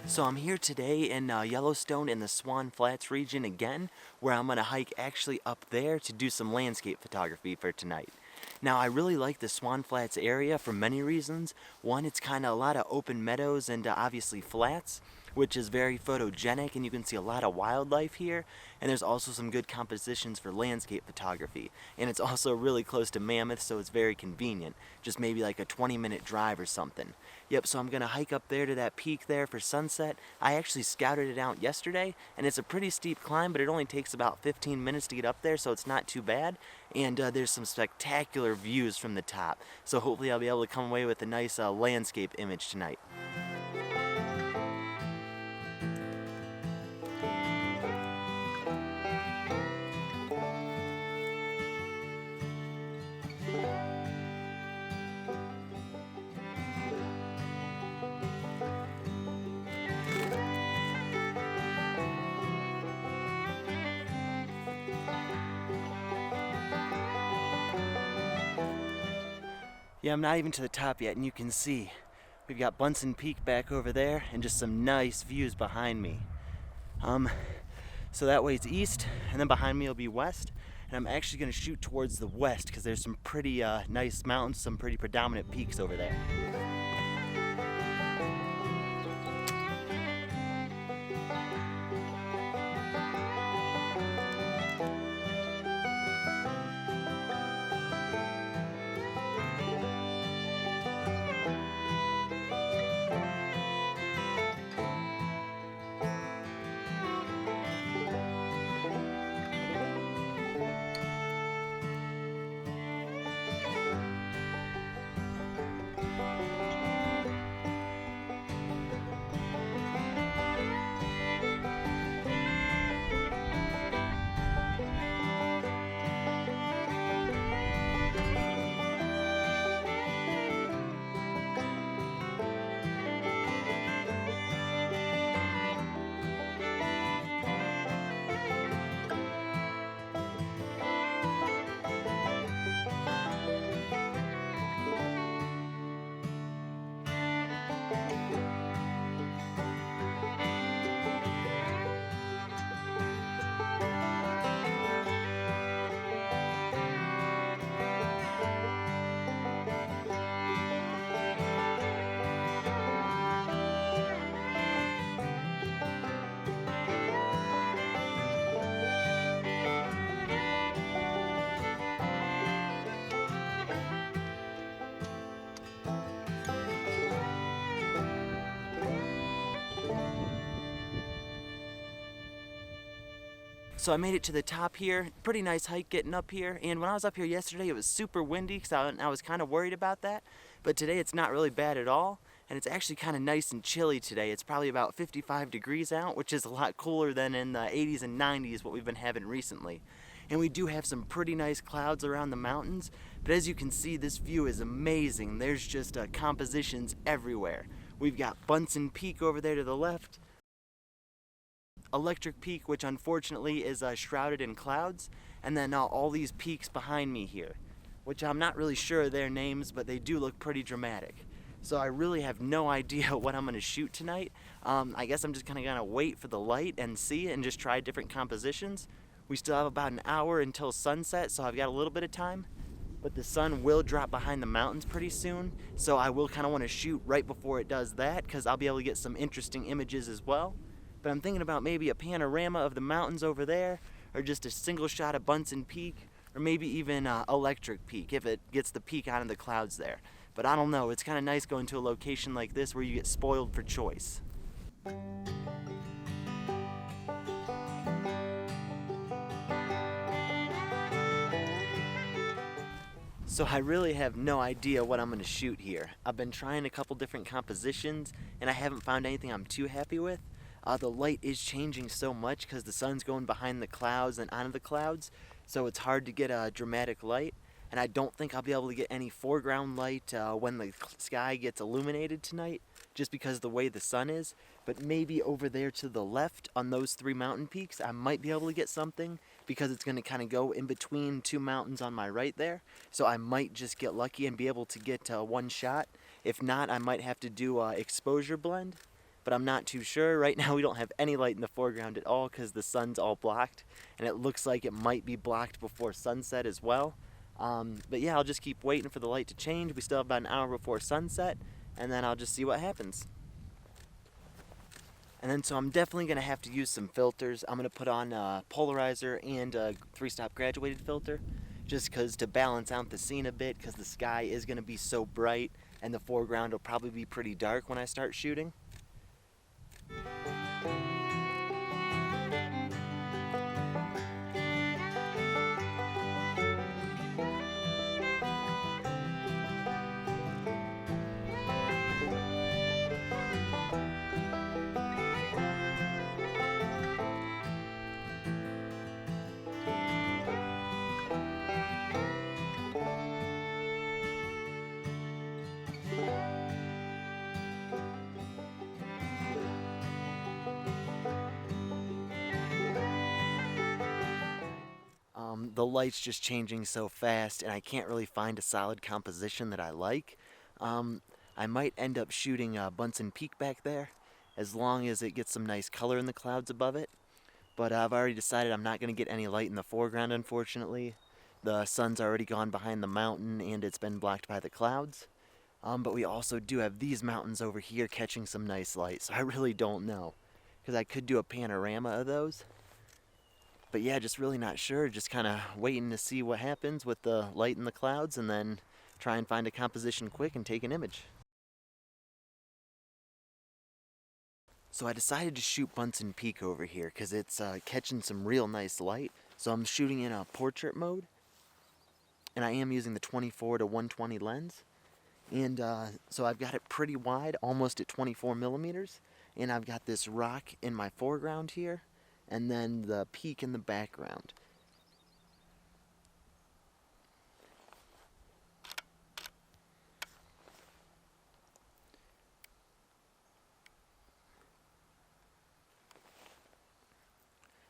So I'm here today in Yellowstone in the Swan Flats region again, where I'm going to hike actually up there to do some landscape photography for tonight. Now I really like the Swan Flats area for many reasons. One, it's kind of a lot of open meadows and obviously flats, which is very photogenic, and you can see a lot of wildlife here. And there's also some good compositions for landscape photography. And it's also really close to Mammoth, so it's very convenient. Just maybe like a 20-minute drive or something. Yep, so I'm gonna hike up there to that peak there for sunset. I actually scouted it out yesterday, and it's a pretty steep climb, but it only takes about 15 minutes to get up there, so it's not too bad. And there's some spectacular views from the top. So hopefully I'll be able to come away with a nice landscape image tonight. Yeah, I'm not even to the top yet, and you can see we've got Bunsen Peak back over there and just some nice views behind me. So that way it's east, and then behind me will be west, and I'm actually going to shoot towards the west because there's some pretty nice mountains, some pretty predominant peaks over there. So I made it to the top here. Pretty nice hike getting up here. And when I was up here yesterday, it was super windy because I was kind of worried about that. But today it's not really bad at all. And it's actually kind of nice and chilly today. It's probably about 55 degrees out, which is a lot cooler than in the 80s and 90s, what we've been having recently. And we do have some pretty nice clouds around the mountains. But as you can see, this view is amazing. There's just compositions everywhere. We've got Bunsen Peak over there to the left. Electric Peak, which unfortunately is shrouded in clouds, and then all these peaks behind me here, which I'm not really sure of their names, but they do look pretty dramatic. So I really have no idea what I'm going to shoot tonight. I guess I'm just kind of going to wait for the light and see and just try different compositions. We still have about an hour until sunset, so I've got a little bit of time, but the sun will drop behind the mountains pretty soon, so I will kind of want to shoot right before it does that because I'll be able to get some interesting images as well. But I'm thinking about maybe a panorama of the mountains over there, or just a single shot of Bunsen Peak, or maybe even Electric Peak if it gets the peak out of the clouds there. But I don't know, it's kind of nice going to a location like this where you get spoiled for choice. So I really have no idea what I'm going to shoot here. I've been trying a couple different compositions, and I haven't found anything I'm too happy with. The light is changing so much because the sun's going behind the clouds and onto the clouds, so it's hard to get a dramatic light. And I don't think I'll be able to get any foreground light when the sky gets illuminated tonight, just because of the way the sun is. But maybe over there to the left on those 3 mountain peaks, I might be able to get something, because it's going to kind of go in between 2 mountains on my right there. So I might just get lucky and be able to get one shot. If not, I might have to do exposure blend, but I'm not too sure. Right now we don't have any light in the foreground at all because the sun's all blocked, and it looks like it might be blocked before sunset as well. But yeah, I'll just keep waiting for the light to change. We still have about an hour before sunset, and then I'll just see what happens. And then so I'm definitely going to have to use some filters. I'm going to put on a polarizer and a 3-stop graduated filter, just because to balance out the scene a bit, because the sky is going to be so bright and the foreground will probably be pretty dark when I start shooting. The light's just changing so fast, and I can't really find a solid composition that I like. I might end up shooting Bunsen Peak back there, as long as it gets some nice color in the clouds above it. But I've already decided I'm not going to get any light in the foreground, unfortunately. The sun's already gone behind the mountain, and it's been blocked by the clouds. But we also do have these mountains over here catching some nice light, so I really don't know, because I could do a panorama of those. But yeah, just really not sure, just kind of waiting to see what happens with the light in the clouds, and then try and find a composition quick and take an image. So I decided to shoot Bunsen Peak over here because it's catching some real nice light. So I'm shooting in a portrait mode, and I am using the 24 to 120 lens. And so I've got it pretty wide, almost at 24 millimeters, and I've got this rock in my foreground here, and then the peak in the background.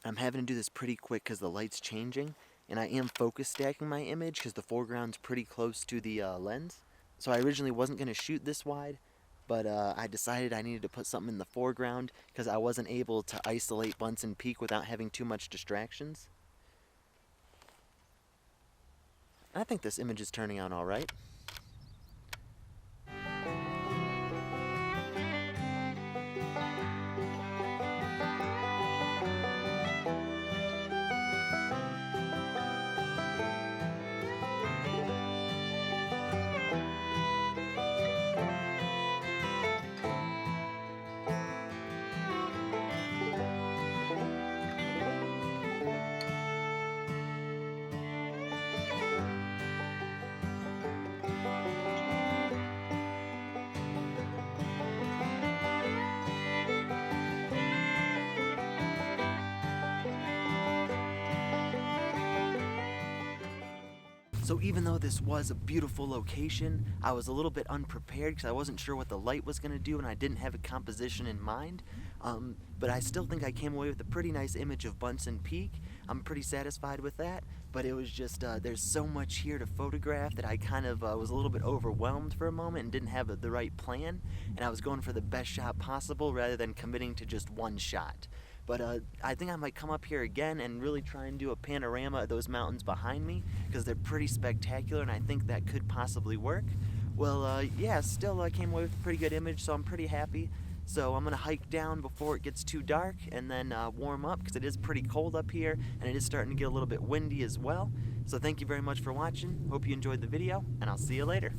I'm having to do this pretty quick because the light's changing, and I am focus stacking my image because the foreground's pretty close to the lens. So I originally wasn't going to shoot this wide, but I decided I needed to put something in the foreground because I wasn't able to isolate Bunsen Peak without having too much distractions. I think this image is turning out all right. So even though this was a beautiful location, I was a little bit unprepared because I wasn't sure what the light was going to do and I didn't have a composition in mind. But I still think I came away with a pretty nice image of Bunsen Peak. I'm pretty satisfied with that, but it was just, there's so much here to photograph that I kind of was a little bit overwhelmed for a moment and didn't have the right plan, and I was going for the best shot possible rather than committing to just one shot. But I think I might come up here again and really try and do a panorama of those mountains behind me because they're pretty spectacular and I think that could possibly work. Well, yeah, still I came away with a pretty good image, so I'm pretty happy. So I'm going to hike down before it gets too dark and then warm up because it is pretty cold up here and it is starting to get a little bit windy as well. So thank you very much for watching. Hope you enjoyed the video, and I'll see you later.